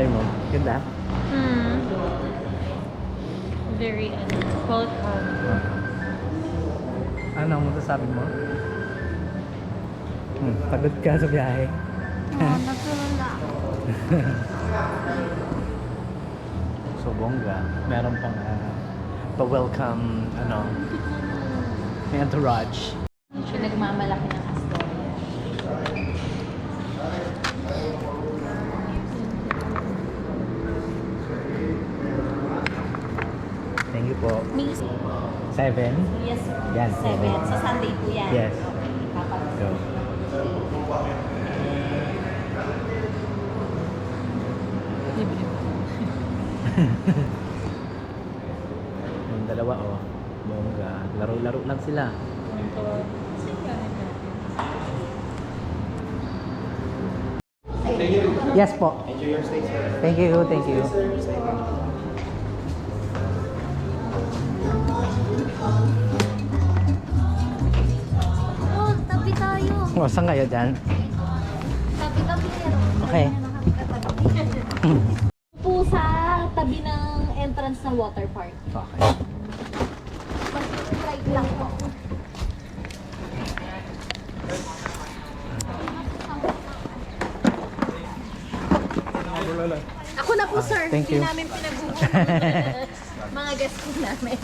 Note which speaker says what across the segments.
Speaker 1: masasabi mo? Ganda?
Speaker 2: Very welcome.
Speaker 1: Ano ang masasabi mo? Pagod ka sa biyahe.
Speaker 3: Natulala.
Speaker 1: So bongga. Meron pang pa-welcome, may entourage.
Speaker 2: Nagmamalaki ng Astoria.
Speaker 1: Thank you po.
Speaker 2: Miss?
Speaker 1: 7?
Speaker 2: Yes, sir.
Speaker 1: Yan,
Speaker 2: 7. Sa Sunday po yan.
Speaker 1: Yes.
Speaker 2: Okay, papag-
Speaker 1: Go.
Speaker 2: Libre po.
Speaker 1: Yung dalawa bongga. Laro-laro lang sila. Yes po.
Speaker 4: Enjoy your stay, sir.
Speaker 1: Thank you, thank you.
Speaker 3: Oh, tabi tayo.
Speaker 1: Saan kayo dyan?
Speaker 3: Tabi-tabi pero.
Speaker 1: Okay.
Speaker 2: Po sa tabi ng entrance ng water park.
Speaker 1: Okay.
Speaker 3: Right lang po.
Speaker 2: Ako na po, sir.
Speaker 1: Thank
Speaker 2: Hindi
Speaker 1: you.
Speaker 2: namin pinag-uupo. Mga guests po namin.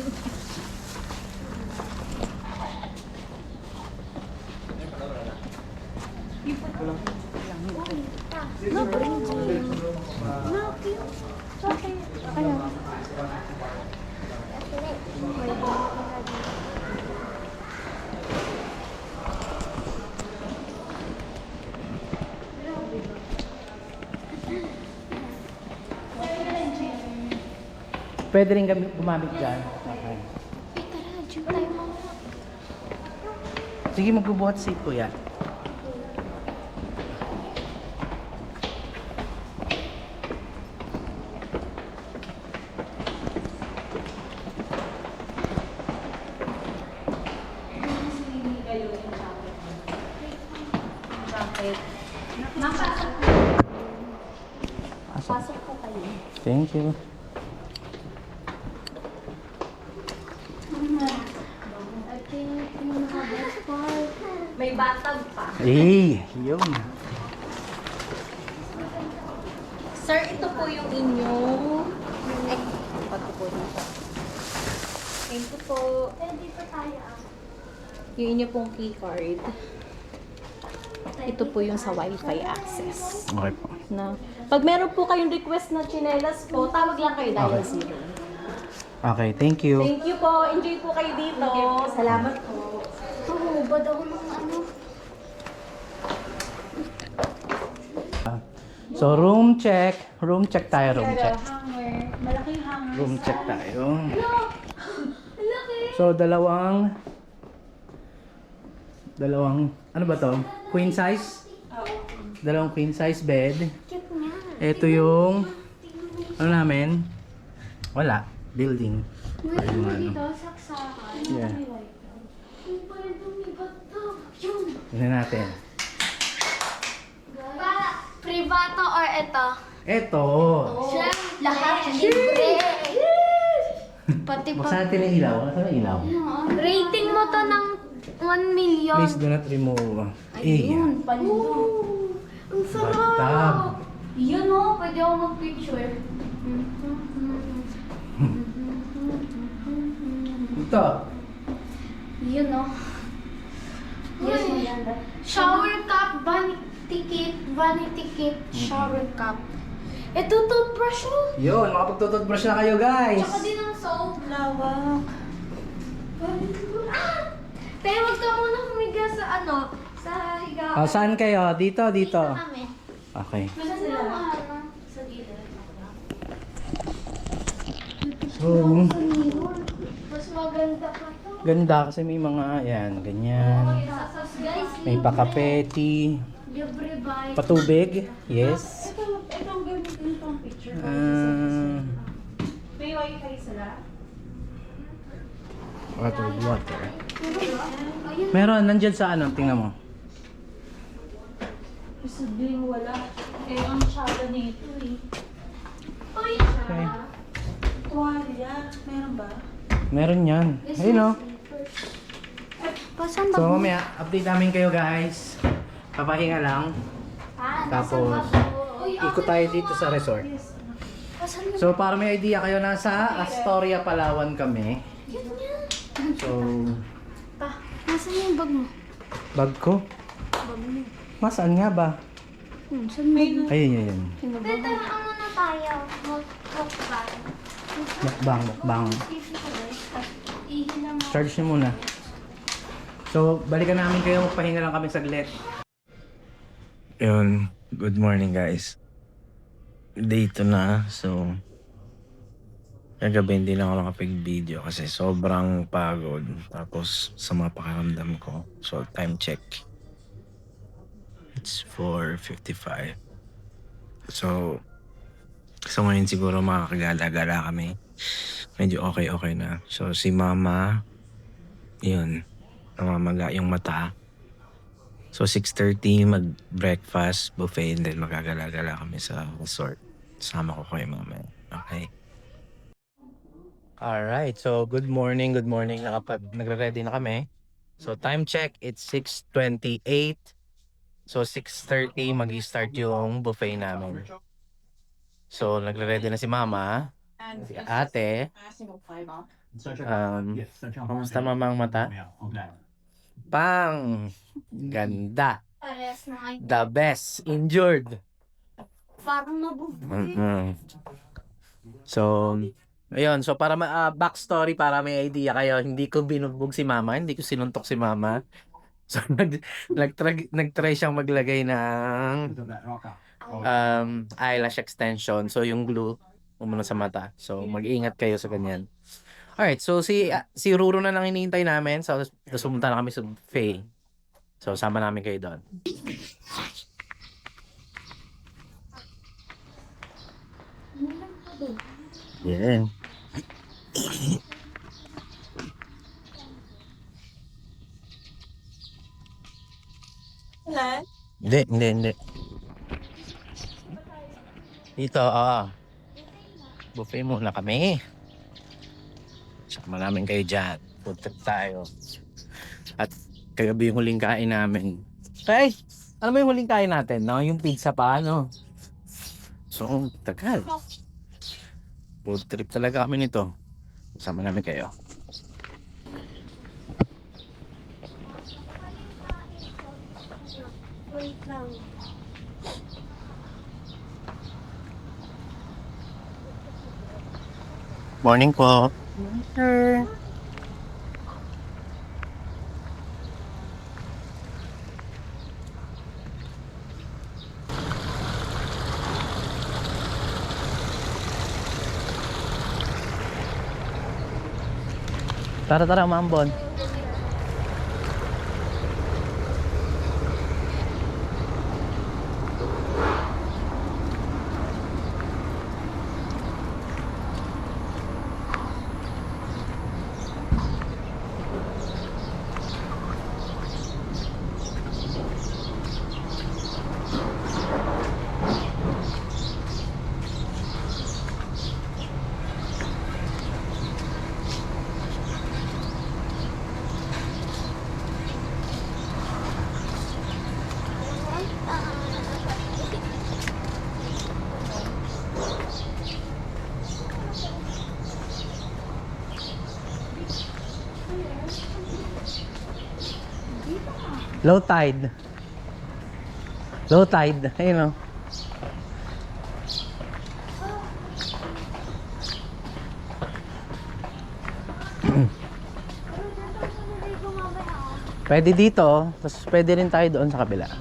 Speaker 1: Pwede rin gumamit dyan. Okay.
Speaker 3: Tara, dyan tayo mga.
Speaker 1: Sige, magbubuhat seat kuya.
Speaker 2: Bakit? Pasok po kayo.
Speaker 1: Thank you.
Speaker 2: May batag pa.
Speaker 1: Yun.
Speaker 2: Sir, ito po yung inyong... Pati po dito. Thank you po.
Speaker 3: Dito tayo.
Speaker 2: Yung inyo pong key card. Ito po yung sa Wi-Fi access.
Speaker 1: Okay po.
Speaker 2: Na, pag meron po kayong request na chinelas po, tawag lang kayo dahil
Speaker 1: Okay.
Speaker 2: zero.
Speaker 1: Okay, thank you.
Speaker 2: Thank you po. Enjoy po kayo dito. Salamat po.
Speaker 3: Oo, ba daw ng ano?
Speaker 1: So, room check. Room check tayo, room check.
Speaker 2: Hanger. Malaking hanger.
Speaker 1: Room check tayo.
Speaker 3: Laki!
Speaker 1: So, dalawang, ano ba to? Queen size? Dalawang queen size bed.
Speaker 3: Cute niya.
Speaker 1: Ito yung, ano namin? Wala. Building.
Speaker 3: Ngayon mo
Speaker 1: ano.
Speaker 3: dito, saksakan.
Speaker 1: Yeah.
Speaker 3: Yung pala dumibat to. Yun.
Speaker 1: Tingnan natin.
Speaker 3: Privato or ito?
Speaker 1: Ito.
Speaker 3: Siya, lahat libre. Pati
Speaker 1: Buksan
Speaker 3: pa.
Speaker 1: natin ang ilaw. Nasaan ang ilaw?
Speaker 3: Rating mo to ng 1 million.
Speaker 1: Please do not remove.
Speaker 3: Ayun, palito. Ang sarap.
Speaker 1: Bathtub.
Speaker 3: Yun o, pwede ako mag-picture.
Speaker 1: Ito.
Speaker 3: Yun o. Yes, maganda. Shower cup, vanity kit, shower cup. Ito, toothbrush mo.
Speaker 1: Yun, makapagtututbrush na kayo guys.
Speaker 3: Tsaka din ang soap. Lawak. Ah! Pero wag ka muna humiga sa sa higaan.
Speaker 1: Oh, saan kayo? Dito, dito.
Speaker 3: Kami.
Speaker 1: Okay.
Speaker 3: Basta sila sa gilid.
Speaker 1: So,
Speaker 3: Mas maganda pa to.
Speaker 1: ganda kasi may mga, yan, ganyan.
Speaker 3: Guys,
Speaker 1: May pakapeti.
Speaker 3: libre bike.
Speaker 1: Patubig. Yes.
Speaker 2: Ito ang gamitin itong picture. May Wi-Fi sila.
Speaker 1: Water.
Speaker 3: Ayun.
Speaker 1: Meron, nandyan sa ano, tingnan mo.
Speaker 2: Sabihin wala. Eh, ang tsada nito eh.
Speaker 4: tuwalya. Meron ba?
Speaker 1: Meron yan. Ayun o.
Speaker 3: Pasan ba?
Speaker 1: So mamaya, update namin kayo guys. Papahinga lang. Tapos, ikot tayo dito sa resort. So para may idea kayo, nasa Astoria, Palawan kami. So,
Speaker 3: Nasaan yung bag mo?
Speaker 1: bag ko?
Speaker 3: Bag mo.
Speaker 1: Masaan nga ba?
Speaker 3: Saan bag mo?
Speaker 1: Ayun.
Speaker 3: Tita, ano na tayo? Mukbang.
Speaker 1: Mukbang. Charge niyo muna. So, balikan namin kayo. Pahinga lang kami saglit.
Speaker 5: Yun, good morning guys. Day 2 na, so kagabi hindi na ako nakapag-video kasi sobrang pagod. Tapos sa mga pakiramdam ko. So time check. It's 4:55. So ngayon siguro makakagala-gala kami. Medyo okay na. So si mama, yun, namamaga yung mata. So 6:30 mag-breakfast, buffet, and then magagala-gala kami sa resort. Sama ko kayo mamaya. Okay?
Speaker 1: Alright, so good morning. Nagre-ready na kami. So time check, it's 6:28. So 6:30 mag-start yung buffet namin. So nagre-ready na si mama, si ate. Kamusta mama ang mata? Pang! Ganda!
Speaker 3: Pares na kayo.
Speaker 1: The best! Injured!
Speaker 3: Parang nabubuhay.
Speaker 1: So, ayun. So, para backstory, para may idea kayo, hindi ko binugbog si mama, hindi ko sinuntok si mama. So, nag-try siyang maglagay ng eyelash extension. So, yung glue, umano sa mata. So, mag-iingat kayo sa ganyan. Alright, so si Ruro na lang hinihintay namin. So, sumunta na kami sa buffet. So, sama namin kayo doon.
Speaker 5: Yeah.
Speaker 4: Wala?
Speaker 5: Hindi.
Speaker 1: Dito, buffet muna kami. Sama namin kayo dyan. Food trip tayo. At kagabi yung huling kain namin. Hey! Ano ba yung huling kain natin? No? Yung pizza pa, ano? So, tagal. Food trip talaga kami nito. Sama namin kayo.
Speaker 3: Wait lang.
Speaker 1: Morning po.
Speaker 3: Sir.
Speaker 1: Tara, Mambon. Low tide. Ayun o. Pwede dito, tapos pwede rin tayo doon sa kabila.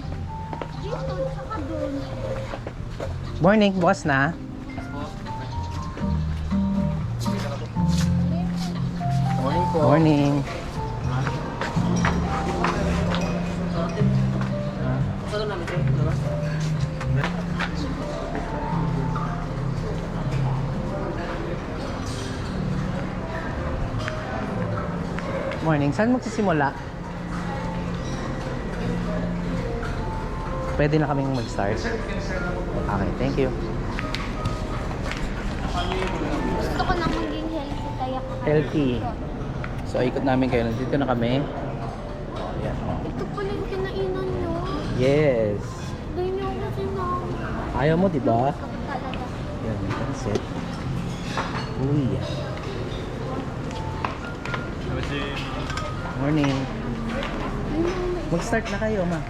Speaker 3: Dito, saka doon.
Speaker 1: Morning, bukas na.
Speaker 5: Morning po.
Speaker 1: Morning. Morning. Saan magsisimula? Pwede na kaming mag-start. Okay, thank you.
Speaker 3: Gusto ko na mag kaya kakain.
Speaker 1: Healthy. So, ikot namin kayo. Nandito na kami. Oh, yan. Oh.
Speaker 3: Ito pala yung kinainan nyo.
Speaker 1: Yes.
Speaker 3: Dahil nyo kasi na.
Speaker 1: Ayaw mo, di ba?
Speaker 3: Talaga.
Speaker 1: Yan, yung pansit. Uy. Morning. Mag-start na kayo, ma.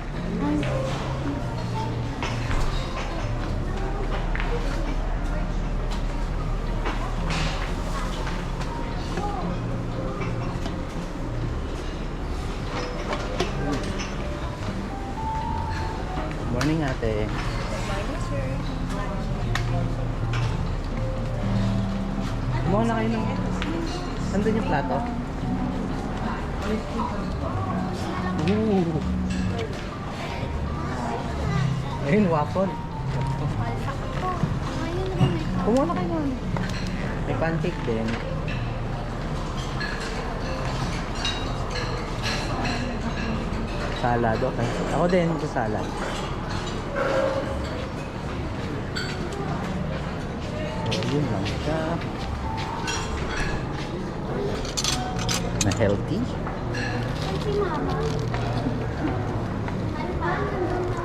Speaker 1: Morning, ate. Kumuha na kayo ng... Andun yung plato? Ooh. Ayun, waffle. Kumuha na kayo nun. May pancake din. Salad, okay. Ako din sa salad. So, yun lang siya. Na healthy.
Speaker 3: Si mama. Ano ba? Nandun na.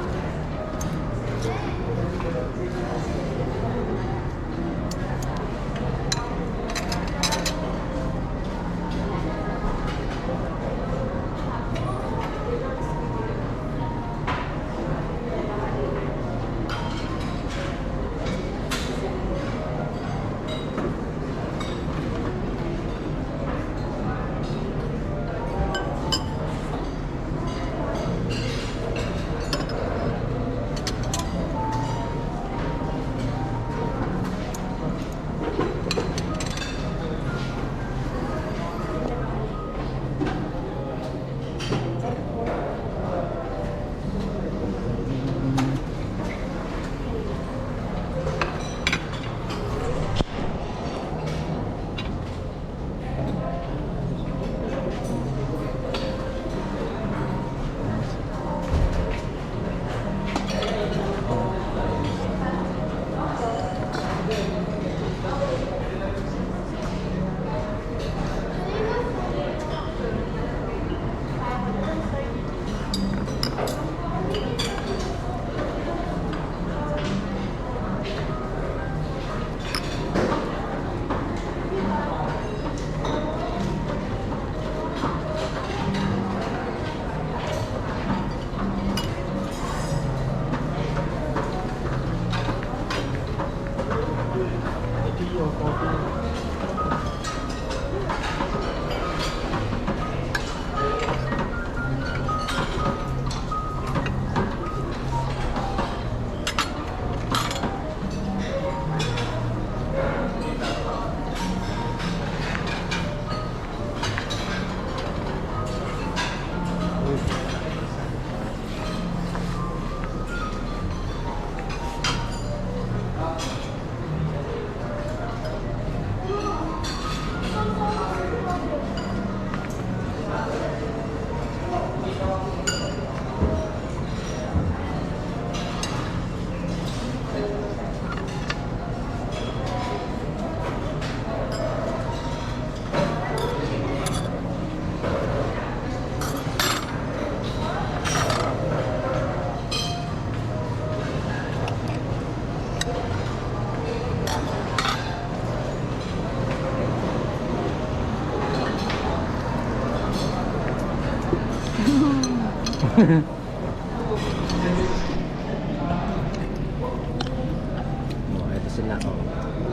Speaker 1: Oh, ito sila. Oh.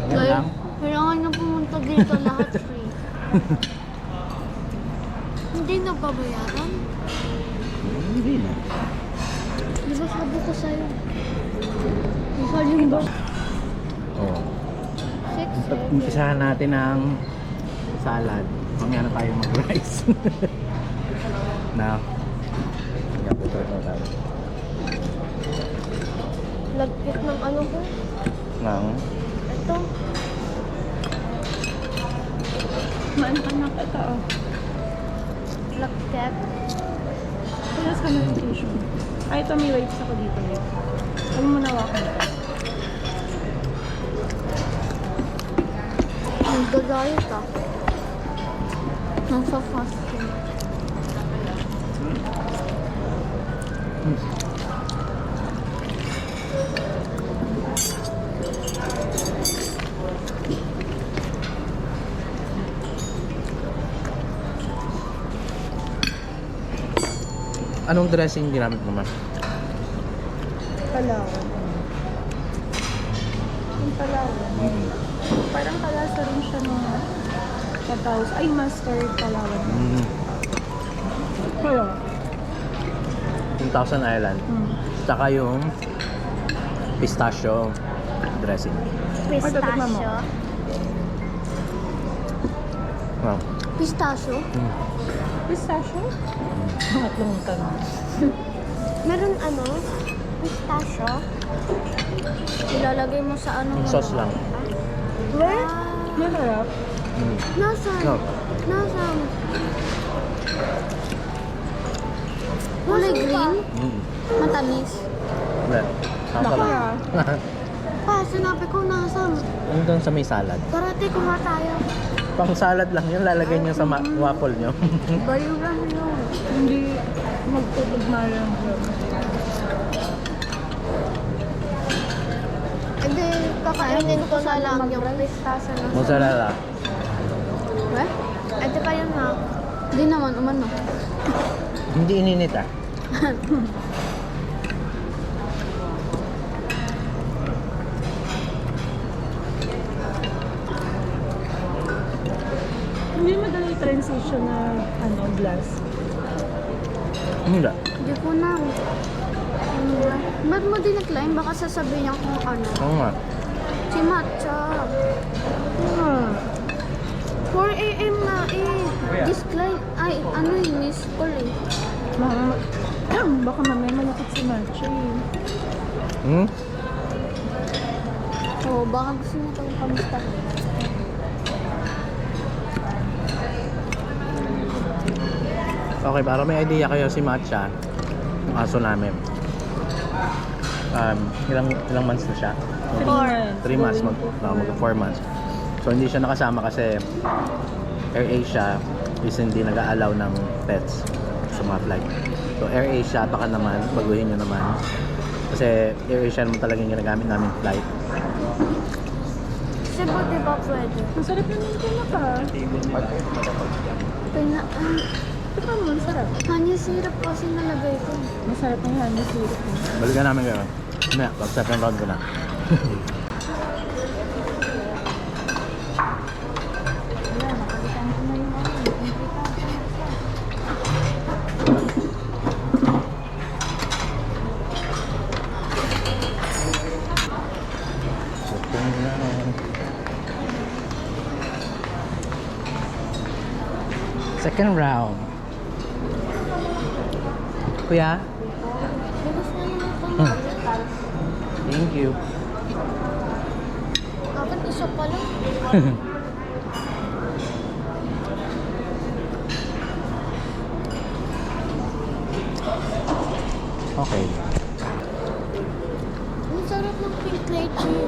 Speaker 1: Yan
Speaker 3: Kaya,
Speaker 1: lang.
Speaker 3: kailangan na pumunta dito lahat free. Hindi na babayaran?
Speaker 1: Hindi na.
Speaker 3: Di ba sabi ko sa'yo? Ikaw yung ba?
Speaker 1: Oh.
Speaker 3: 6,
Speaker 1: Umpisahan natin ang salad. Mamaya na tayo mag-rice. Na. Ito na tayo.
Speaker 3: Lagkit ng ano ko?
Speaker 1: Nang.
Speaker 3: Ito.
Speaker 2: Maanak ito.
Speaker 3: Lagkit.
Speaker 2: Pilas ka na yung tissue. Ay, ito may wipes ako dito. Huwag mo nawakan ito.
Speaker 3: Nagdadayot ah. Nang sa fast food.
Speaker 1: Anong dressing ginamit mo, ma'am?
Speaker 4: Palawan. Yung Palawan. Parang kalasa rin siya ng Pataus. Ay, mustard Palawan. Kaya?
Speaker 1: Yung Thousand Island. Tsaka yung pistachio dressing.
Speaker 3: Pistachio.
Speaker 1: Wow.
Speaker 3: Pistachio?
Speaker 4: Pistachio? Pangatlong tanong.
Speaker 3: Meron ano? Pistachio? Ilalagay mo sa ano?
Speaker 1: Sauce lang.
Speaker 4: Where? Masarap.
Speaker 3: Nasaan?
Speaker 1: No.
Speaker 3: Nasaan? Kulay green? Matamis?
Speaker 1: Hindi. Ang
Speaker 4: Kaya?
Speaker 3: Pa, sinabi ko nasaan?
Speaker 1: Yung doon sa may salad.
Speaker 3: Karate, kuha tayo.
Speaker 1: Pang salad lang yun, lalagay nyo sa waffle nyo.
Speaker 3: Bayo lang yun.
Speaker 4: Hindi magtutugma lang yun.
Speaker 3: Hindi, kakainin ko na lang yung pistachio na.
Speaker 1: Mozzarella.
Speaker 3: Eh? Ito pa yun ha. Hindi naman, umano.
Speaker 1: Hindi ininit ah.
Speaker 4: Hindi madali transition na glass.
Speaker 1: Hindi.
Speaker 3: Hindi ko na. Ano ba? Ba't mo dinecline? Baka sasabihin niya kung ano.
Speaker 1: Oo nga.
Speaker 3: Si Matcha. 4 a.m. na eh. Discline. Ay, ano eh, miss call eh.
Speaker 4: Baka mamaya malakit si Marchi.
Speaker 3: Oo, baka gusto niya itong kamusta.
Speaker 1: Okay, para may idea kayo si Matcha, yung aso namin. Ilang months na siya? 3 months, mag 4 months. So hindi siya nakasama kasi AirAsia is hindi nag-aalaw ng pets sa mga flight. So AirAsia, baka naman, baguhin nyo naman. Kasi AirAsia naman talaga yung ginagamit namin flight.
Speaker 3: Cebu, di ba pwede?
Speaker 4: Masarap yung pinaka. Ito mo, masarap.
Speaker 3: Honey syrup kasi nalagay ko.
Speaker 4: Masarap yung honey syrup.
Speaker 1: Balikan namin kayo. Mamaya, pag-second round ko na.
Speaker 3: Wala, nakalitan ko na yung ano.
Speaker 1: Second round. Kuya?
Speaker 3: Bilis na naman itong
Speaker 1: Thank you.
Speaker 3: Bakit isa pa lang?
Speaker 1: Okay.
Speaker 3: Ang sarap ng pink lychee.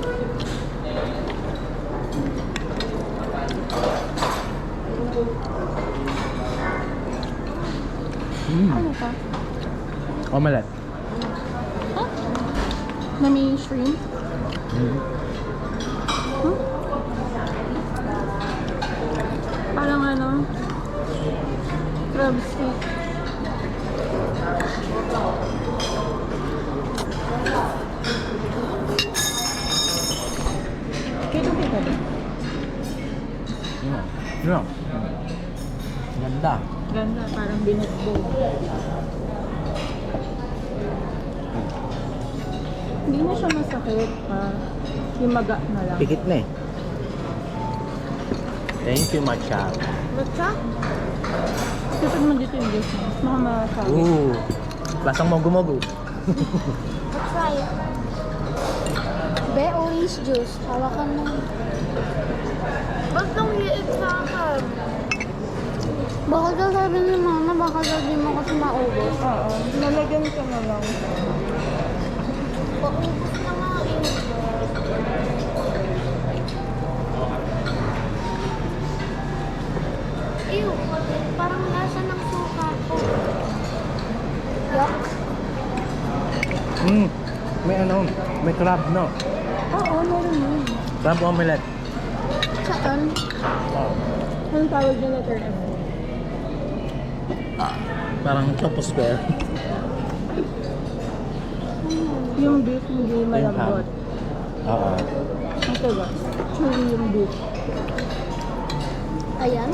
Speaker 4: Ano ka?
Speaker 1: Omelette.
Speaker 4: Na may shrimp? Parang ano? Crab stick. Kailan kita ba?
Speaker 1: Yeah. Ganda.
Speaker 4: Ganda, parang binutbo. Hindi na siya masakit. Himaga na lang.
Speaker 1: Pikit na eh. Thank you, Matcha.
Speaker 3: Matcha?
Speaker 4: Kapag mo dito yung juice mo, baka makakawin.
Speaker 1: Ooh. Lasang mogu-mogu.
Speaker 3: I'll try it. Be, orange juice. Hawakan mo. Ba't nang liit sa akin? Baka sasabi ni mama, baka sabi mo kasi maubos.
Speaker 4: Oo, nalagyan ko na lang.
Speaker 3: Paubos na nga eh. Ew. Parang lasa ng suka po. Yuck.
Speaker 1: May ano, may crab, no?
Speaker 4: Oo, meron yun.
Speaker 1: Crab omelette.
Speaker 3: Saan?
Speaker 4: Anong tawag niya letter F?
Speaker 1: Parang topo square.
Speaker 4: Yung beef hindi malambot.
Speaker 1: Oo.
Speaker 4: Ito ba? Chewy yung beef.
Speaker 3: Ayan.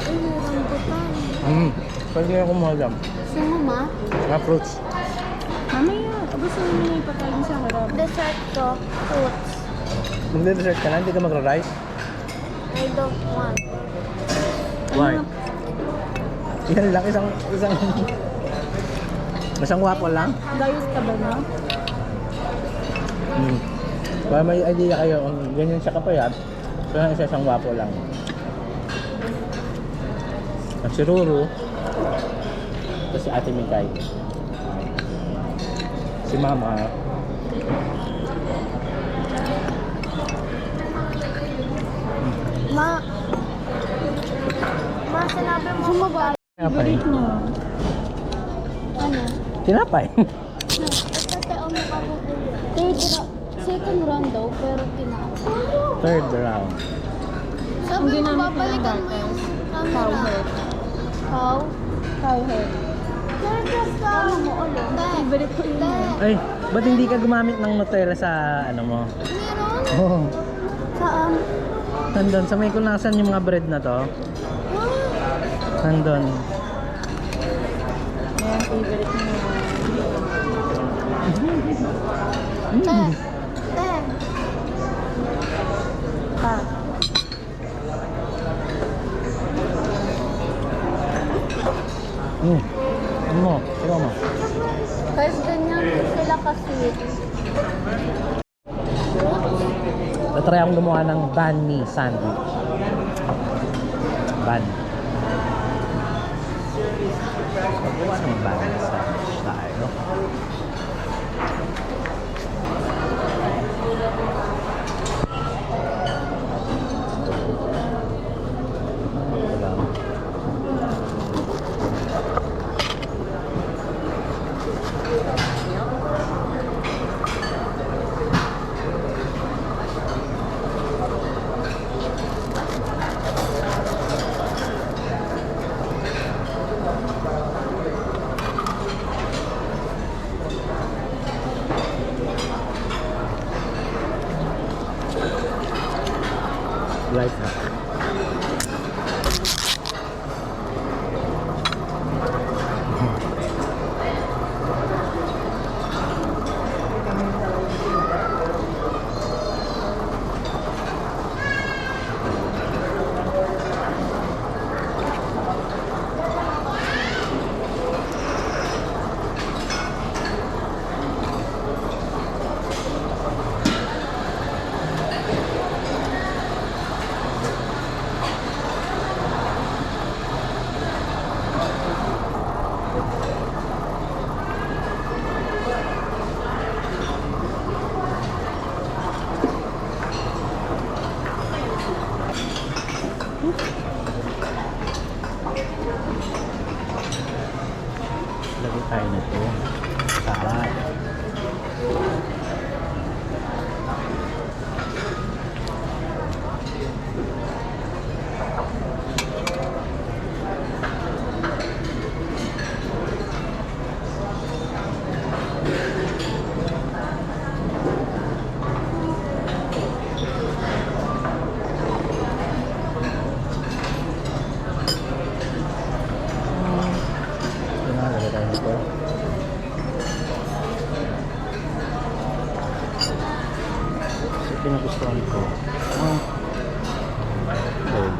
Speaker 3: Ay, rambutan.
Speaker 1: Pwede na kumuha dyan.
Speaker 3: Sumama.
Speaker 1: Mga fruits.
Speaker 4: Mamaya, gusto mo na ipakain sa harap.
Speaker 3: Dessert ko. Fruits.
Speaker 1: Magde-dessert ka na, hindi ka magra-rice?
Speaker 3: I don't want.
Speaker 1: Why? Yan lang, isang wapo lang.
Speaker 4: Diet ka ba na?
Speaker 1: Para may idea kayo, kung ganyan siya kapayat, kaya isang wapo lang. At si Ruru, tapos si Ate Mikay. Si Mama,
Speaker 3: Ma, sinabi mo sumaba.
Speaker 1: tinapay.
Speaker 4: Favorite mo.
Speaker 3: Ano?
Speaker 1: Tinapay.
Speaker 3: Nagtatao mo ka po. Second round daw, pero tinapay.
Speaker 1: Third round.
Speaker 3: Sabi
Speaker 4: Hindi
Speaker 3: mo,
Speaker 4: namin
Speaker 3: babalikan mo yung
Speaker 4: Cow
Speaker 3: camera.
Speaker 4: head.
Speaker 3: How?
Speaker 4: Cow head.
Speaker 3: Tama mo ulit.
Speaker 4: Favorite ko yun.
Speaker 1: Ay, ba't hindi ka gumamit ng Nutella sa ano mo?
Speaker 3: Meron?
Speaker 1: Oh,
Speaker 3: Saan?
Speaker 1: nandun. Sa may kunasan yung mga bread na to. Nandun.
Speaker 4: Ayan, favorite mo.
Speaker 3: Te. Te.
Speaker 4: Pa.
Speaker 1: Ano? Ikaw mo.
Speaker 3: Guys, ganyan sila ka-sweet.
Speaker 1: Natry akong gumawa ng banh mi sandwich. Banh. So, gawa ng banh mi sandwich tayo. Ito lang. Life hack. Lagay tayo nito. Salad. Ito na, lagay tayo nito. Ito pinagustuhan ko. Gold.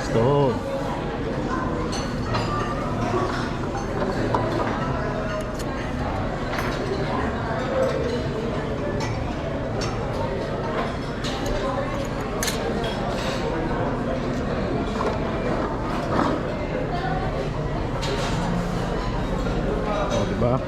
Speaker 1: Stove. Diba?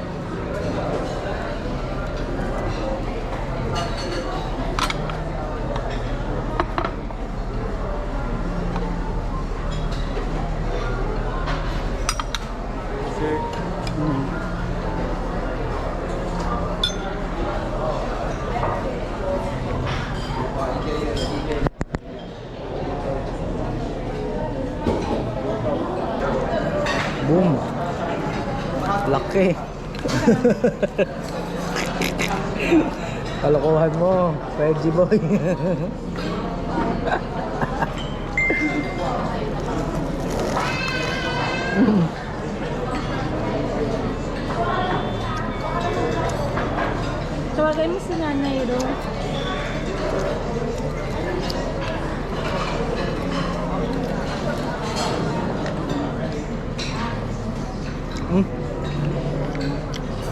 Speaker 1: Boom! Laki! Kalokohan mo, Reggie boy.
Speaker 4: Tawagay mo si Nanay Ro.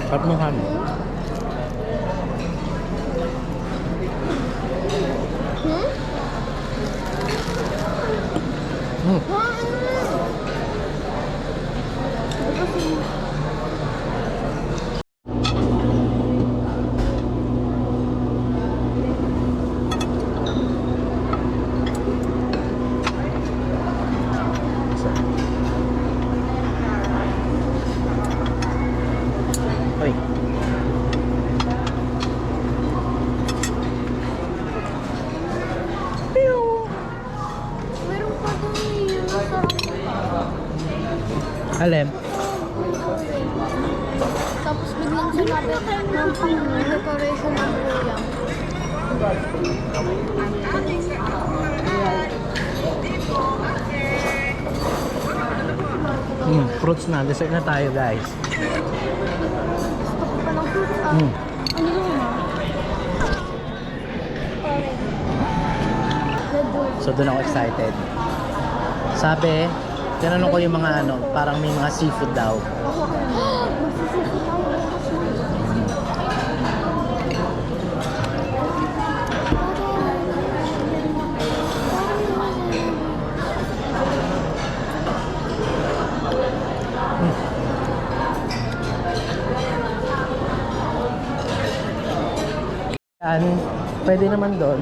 Speaker 1: Sarap ng halo. Uy.
Speaker 3: Meron pa doon yung sarap.
Speaker 1: Alem.
Speaker 3: Tapos biglang sinabi ng decoration ng kuya.
Speaker 1: Fruits na. Dessert na tayo guys.
Speaker 3: Gusto ko pa ng fruits ah.
Speaker 1: Mm.
Speaker 3: Ano yun ah? Orange. Red bull.
Speaker 1: So doon ako excited. Sabi, tinanong ko yung mga ano, parang may mga seafood daw.
Speaker 3: Magsisisi tayo.
Speaker 1: Yan, pwede naman doon.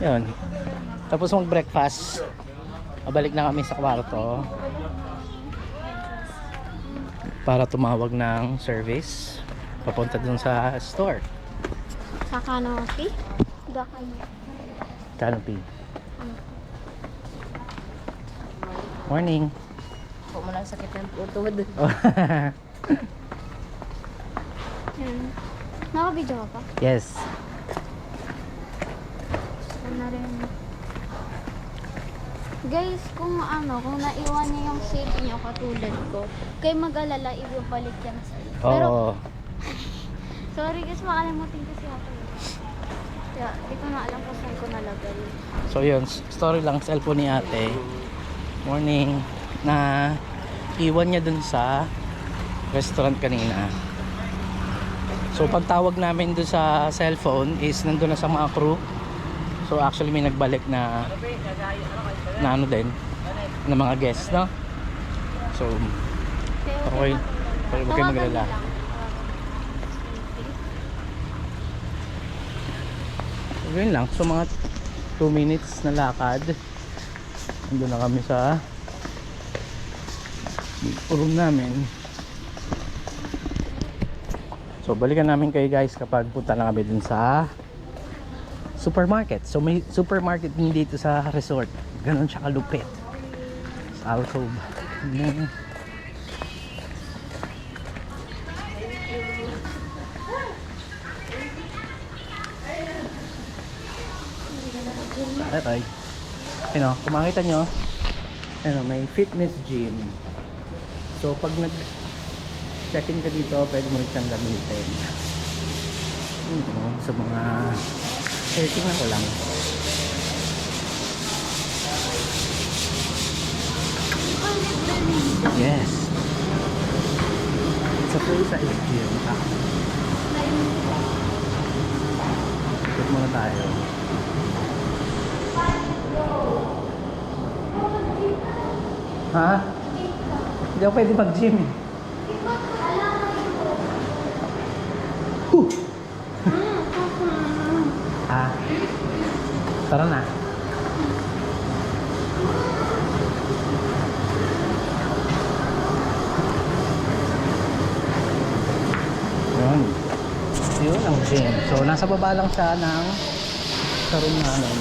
Speaker 1: Yun. Tapos mag-breakfast. Mabalik na kami sa kwarto. Para tumawag ng service. Papunta dun sa store.
Speaker 3: Sa Canopy?
Speaker 1: Canopy. Morning.
Speaker 2: Po mo lang sakit ng puto mo dun.
Speaker 3: Yan. Naka-video ka pa?
Speaker 1: Yes.
Speaker 3: Ito na rin. Guys, kung ano, kung naiwan niyo yung seat niyo katulad ko, kayo mag-alala, ibabalik yan sa iyo. Pero,
Speaker 1: Oo.
Speaker 3: sorry guys, makalimutin kasi ako. Kaya, di ko na alam kung saan ko nalagay.
Speaker 1: So yun, story lang, cellphone ni ate. Morning. Na iwan niya dun sa restaurant kanina. So pagtawag namin dun sa cellphone is nandun na sa mga crew. So actually may nagbalik na ano din, na mga guests, no? So okay. Pero huwag kayo magalala. So yun lang. So mga 2 minutes na lakad. Nandun na kami sa room namin. So balikan namin kayo guys kapag punta na kami dun sa supermarket. So may supermarket din dito sa resort. Ganon siya kalupit. Sa Alcove. Okay. Ano, kung makita nyo, ano, may fitness gym. So pag nag-check-in ka dito, pwede mo siyang gamitin. Sa mga tingnan ko lang. Yes. It's a full-size gym. Ikot muna tayo. Ha? Hindi ako pwede mag-gym eh. Ah. Tara na. Yun. Yun ang gym. So, nasa baba lang siya ng sa room namin.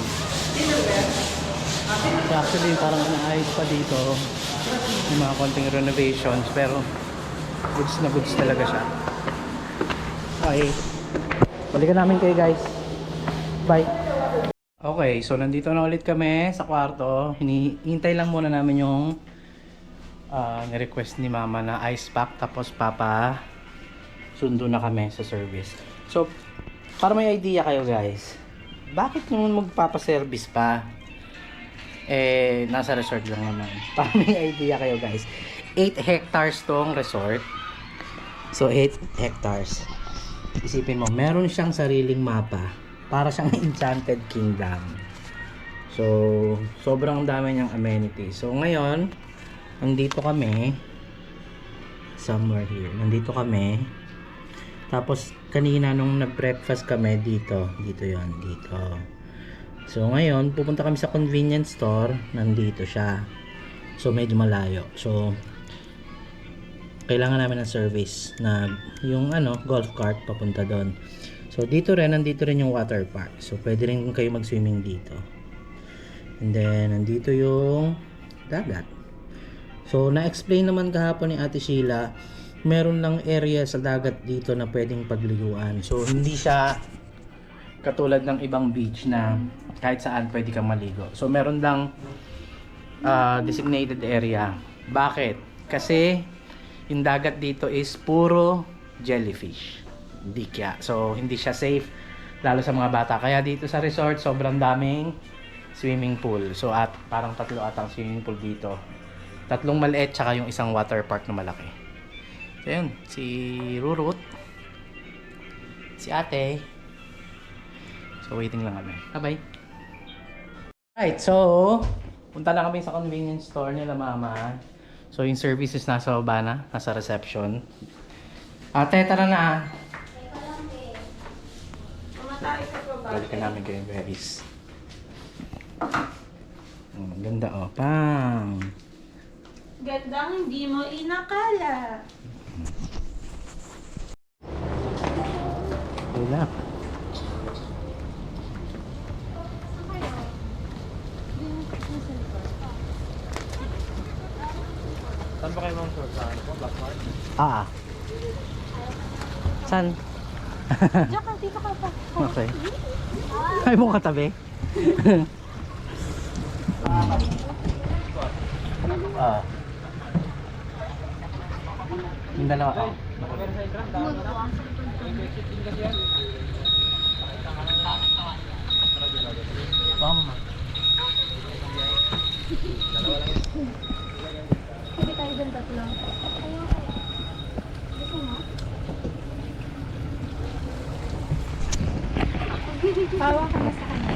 Speaker 1: So, actually, parang naayos pa dito. May mga konting renovations. Pero, goods na goods talaga siya. Okay. Balikan namin kayo guys. Bye. Okay, so nandito na ulit kami sa kwarto. Hinihintay lang muna namin yung ni-request ni mama na ice pack. Tapos papa sundo na kami sa service. So, para may idea kayo guys, bakit nyo magpapaservice pa? Eh, nasa resort lang naman. Para may idea kayo guys, 8 hectares tong resort. So, 8 hectares. Isipin mo, meron siyang sariling mapa. Para siyang Enchanted Kingdom. So, sobrang dami niyang amenities. So, ngayon, nandito kami. Somewhere here. Nandito kami. Tapos, kanina nung nag-breakfast kami, dito. Dito yon, dito. So, ngayon, pupunta kami sa convenience store. Nandito siya. So, medyo malayo. So, kailangan namin ng service na yung golf cart papunta doon. So dito rin, nandito rin yung water park. So pwede rin kayo mag-swimming dito. And then nandito yung dagat. So na-explain naman kahapon ni Ate Sheila, meron lang area sa dagat dito na pwedeng pagliguan. So hindi siya katulad ng ibang beach na kahit saan pwede kang maligo. So meron lang designated area. Bakit? Kasi yung dagat dito is puro jellyfish. Dikya. So, hindi siya safe lalo sa mga bata. Kaya dito sa resort, sobrang daming swimming pool. So, at parang 3 atang swimming pool dito. 3 maliit, tsaka yung isang water park na malaki. So, yun. Si Rurut. Si Ate. So, waiting lang kami. Bye-bye. Alright, so, punta na kami sa convenience store nila mama. So, yung services nasa baba na. Nasa reception. Ate, tara na. Balikan namin kayo guys. Ganda oh, pang.
Speaker 4: Gandang hindi mo inakala.
Speaker 1: Wala. Saan ba kayo mong short? Black Mart? Saan?
Speaker 3: Diyan ka, dito ka pa.
Speaker 1: Okay. Ay mo katabi? Yung dalawa. Baka mama.
Speaker 3: Sige tayo dyan 3. Gusto mo? Hawa ka na sa kanya.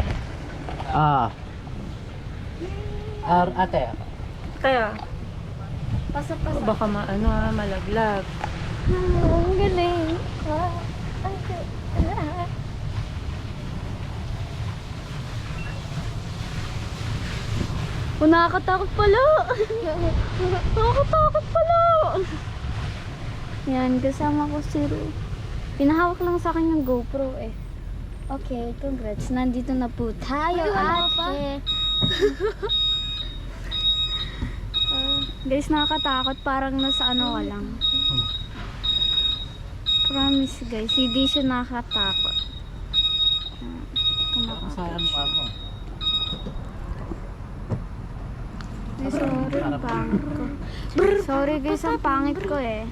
Speaker 1: Ate.
Speaker 4: Kaya,
Speaker 3: Pasok-pasok.
Speaker 4: baka malaglag.
Speaker 3: Ang galing. Nakakatakot pala. Nakakatakot pala. Yan, kasama ko si Ru. Pinahawak lang sa akin ng GoPro eh. Okay, congrats. Nandito na po tayo, ate. Guys, nakakatakot. Parang nasa ano lang. Promise guys, hindi siya nakakatakot.
Speaker 1: Saan mo mo?
Speaker 3: Ay, sorry, ang pangit ko. Sorry guys, ang pangit ko eh.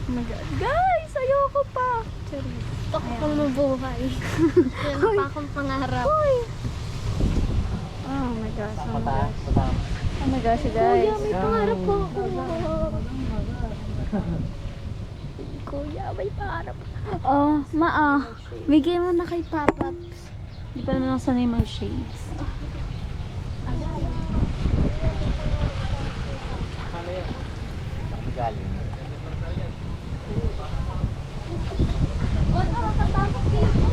Speaker 3: Oh my God. Guys, ayoko pa. Gusto ko mabuhay. Meron pa akong pangarap. Oh my gosh. Oh my gosh. Oh my gosh, guys. Kuya, may pangarap po ako. Kuya, may pangarap. Oh, bigay mo na kay Papa.
Speaker 4: Hindi pa naman ako sanay mag-shades.
Speaker 1: Saan galing?
Speaker 3: Wala, natatakot dito.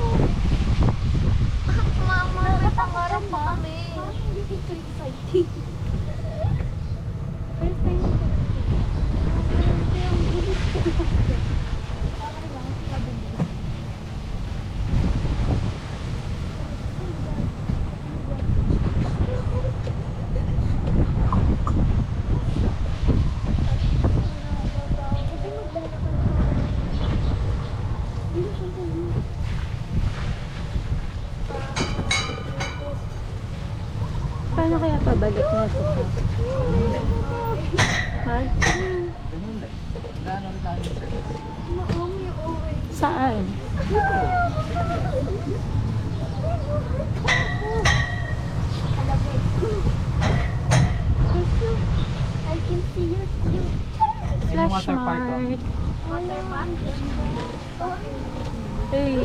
Speaker 3: Mama, may pangarap pa kami. Hindi dito exciting. First time ko.
Speaker 4: Paano kaya pabalik na ito? Ha?
Speaker 1: Ganun lang. Ganon tayo.
Speaker 4: Saan?
Speaker 3: I can see your cute
Speaker 1: Yung
Speaker 4: Flash
Speaker 1: water park, oh.
Speaker 4: mart.
Speaker 3: water park.
Speaker 4: Hey.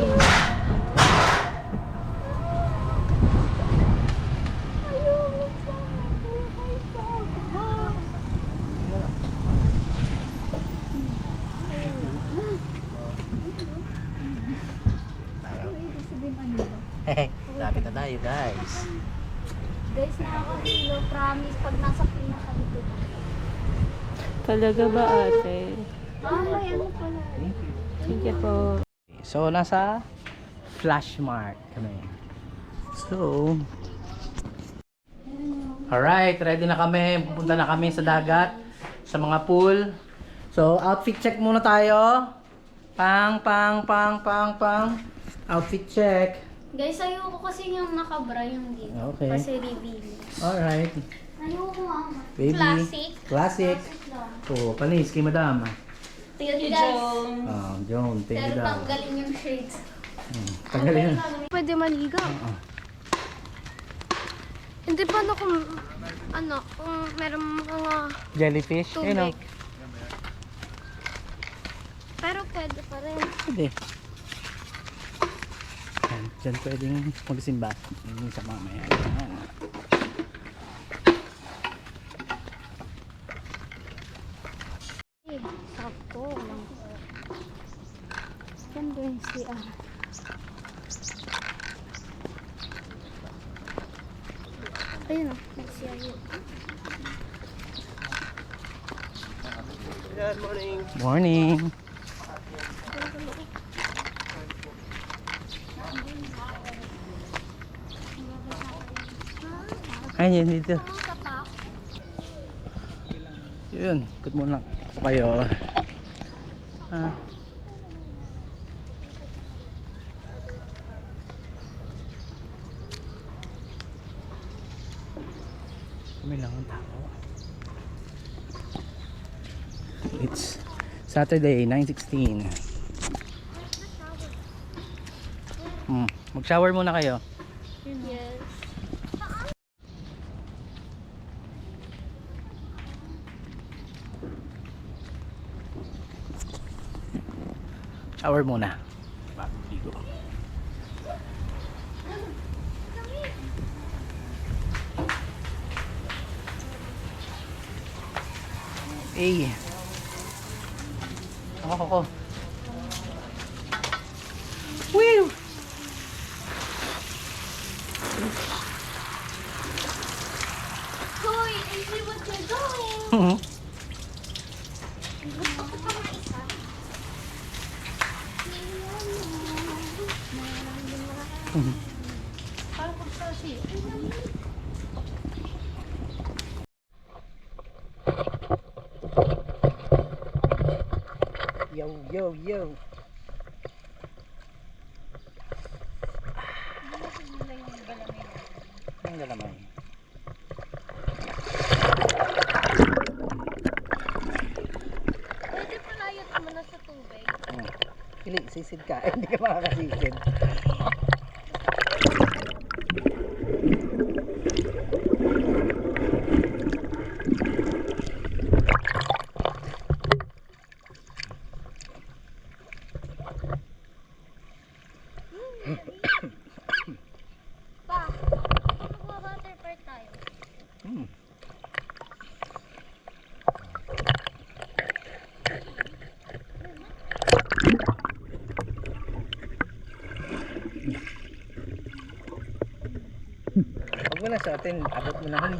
Speaker 1: Lapit na tayo, guys.
Speaker 3: Guys, nakakahilo. Promise, pag nasa pinakalikod.
Speaker 4: Talaga ba ate?
Speaker 3: May ano pala.
Speaker 4: Thank you po.
Speaker 1: So, nasa Flash Mart kami. So, alright, ready na kami. Pupunta na kami sa dagat, sa mga pool. So, outfit check muna tayo. Pang. Outfit check.
Speaker 3: Guys, ayoko kasi yung nakabra yung dito.
Speaker 1: Okay.
Speaker 3: Kasi reveal.
Speaker 1: Alright.
Speaker 3: Ayoko mama.
Speaker 1: Baby.
Speaker 3: Classic.
Speaker 1: Classic.
Speaker 3: lang.
Speaker 1: Oh, panis kay madam.
Speaker 3: Tingnan guys.
Speaker 1: Oh, Joan, thank you
Speaker 3: Pero
Speaker 1: daw.
Speaker 3: tanggalin yung shades.
Speaker 1: Tanggalin.
Speaker 3: Pwede maligo. Hindi pa na kung meron mga
Speaker 1: Jellyfish. Ayun, oh.
Speaker 3: tubig. Pero pwede pa rin.
Speaker 1: Pwede. Yan, dyan pwedeng magsimba. Yung sa mamaya. Yan.
Speaker 3: Sakto lang. Ganda yung CR. Ayun o, nag-CR yun.
Speaker 1: Morning. Ay, yan dito. Yun, ikot muna ako kayo. Ah. Kami lang ang tao. It's Saturday, 9:16. Mag-shower muna kayo.
Speaker 3: Yes.
Speaker 1: Shower muna. Bago ligo. Eh. Ako. Woo!
Speaker 3: Hoy, I see what you're doing.
Speaker 1: Yo. Ang galamay.
Speaker 3: Pwede palayot mo na sa tubig.
Speaker 1: Pili, sisid ka. Hindi ka makakasisid.
Speaker 3: Pa, magwa-water park tayo.
Speaker 1: mo na sa atin. Abot mo na hon.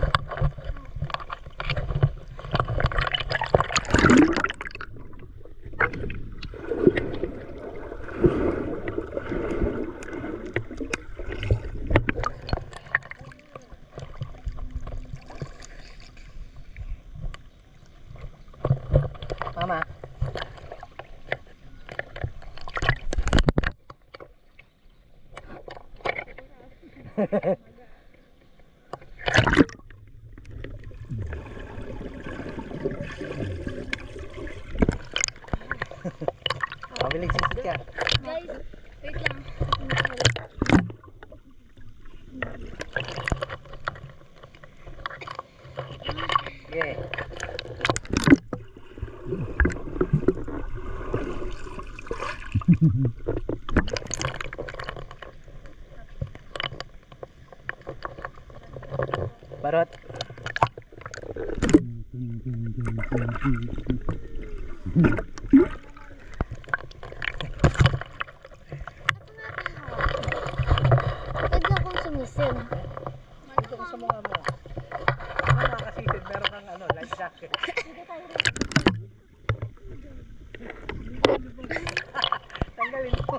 Speaker 1: Mama. Pabilig sisit ka.
Speaker 3: Guys, wait lang.
Speaker 1: Yeah. Barot.
Speaker 3: Pwede akong sumisid.
Speaker 1: Ito ko sa mga mo. Ano makasisid? Meron kang ano, life jacket. Tanggalin mo.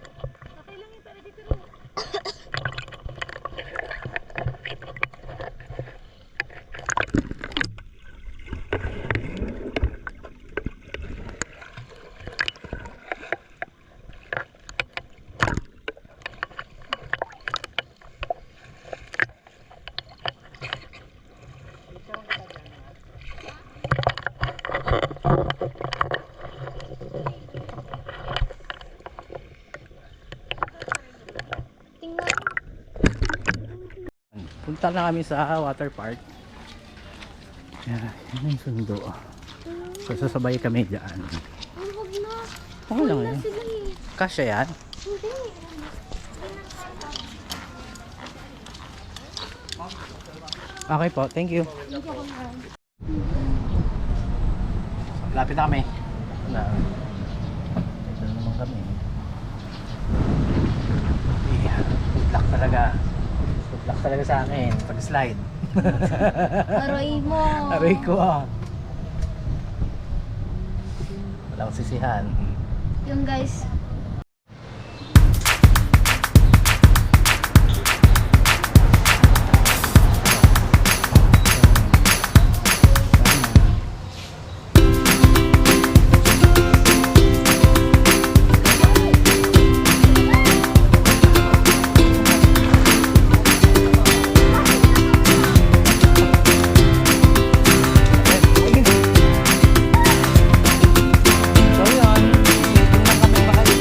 Speaker 3: Tingnan.
Speaker 1: Punta na kami sa water park. Yan, yan yung sundo. So, sasabay kami dyan.
Speaker 3: Ay, wag na.
Speaker 1: Okay lang
Speaker 3: Wala
Speaker 1: yan.
Speaker 3: sila eh.
Speaker 1: Kasya yan.
Speaker 3: Hindi.
Speaker 1: Okay po, thank you. Lapit na kami. Na. Ito na naman kami. Yeah, good luck talaga. Good luck talaga sa akin pag slide.
Speaker 3: Aray mo.
Speaker 1: Aray ko ah. Walang sisihan.
Speaker 3: Yung guys,
Speaker 1: So yun, waiting lang kami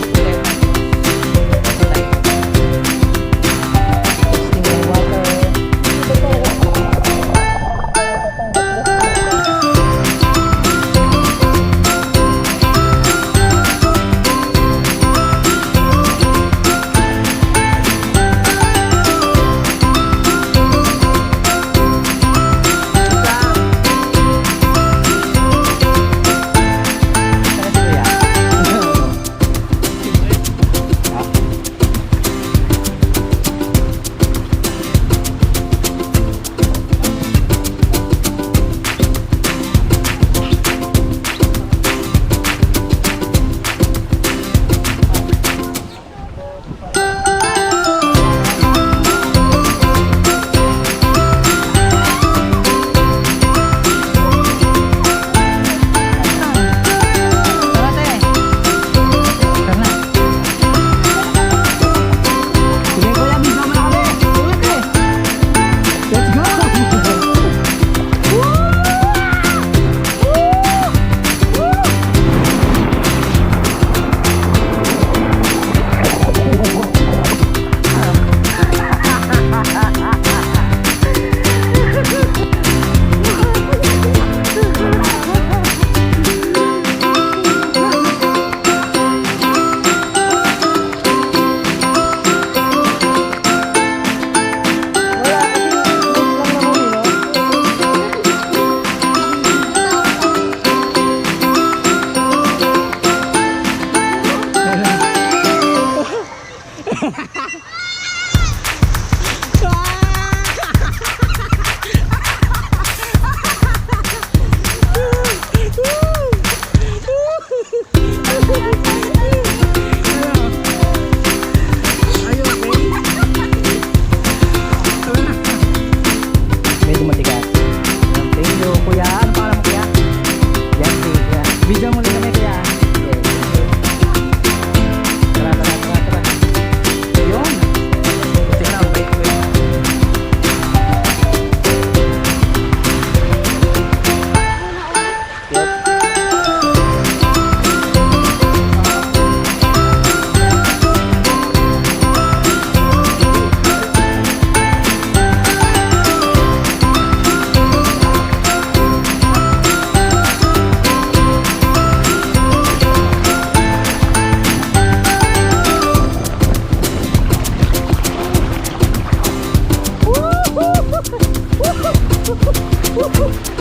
Speaker 3: Woo!